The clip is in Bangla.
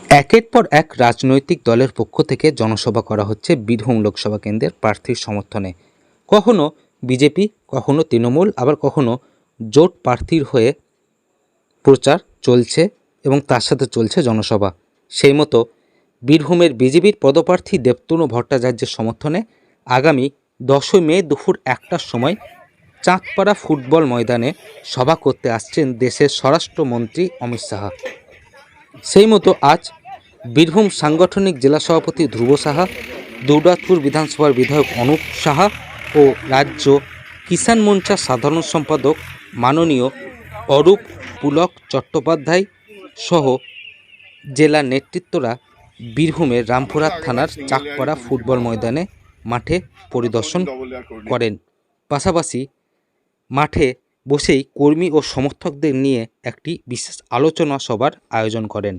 একের পর এক রাজনৈতিক দলের পক্ষ থেকে জনসভা করা হচ্ছে বীরভূম লোকসভা কেন্দ্রের প্রার্থীর সমর্থনে। কখনো বিজেপি, কখনো তৃণমূল, আবার কখনো জোট প্রার্থীর হয়ে প্রচার চলছে এবং তার সাথে চলছে জনসভা। সেই মতো বীরভূমের বিজেপির পদপ্রার্থী দেবতনু ভট্টাচার্যের সমর্থনে আগামী 10ই মে দুপুর 1টার সময় চাঁদপাড়া ফুটবল ময়দানে সভা করতে আসছেন দেশের স্বরাষ্ট্রমন্ত্রী অমিত শাহ। সেই মতো আজ বীরভূম সাংগঠনিক জেলা সভাপতি ধ্রুব সাহা, দুর্গাপুর বিধানসভার বিধায়ক অনুপ সাহা ও রাজ্য কিষাণ মোর্চার সাধারণ সম্পাদক মাননীয় অরূপ পুলক চট্টোপাধ্যায় সহ জেলা নেতৃত্বরা বীরভূমের রামপুরহাট থানার চাকপাড়া ফুটবল ময়দানে মাঠে পরিদর্শন করেন। পাশাপাশি মাঠে বসেই কর্মী ও সমর্থকদের নিয়ে একটি বিশেষ আলোচনা সভার আয়োজন করেন।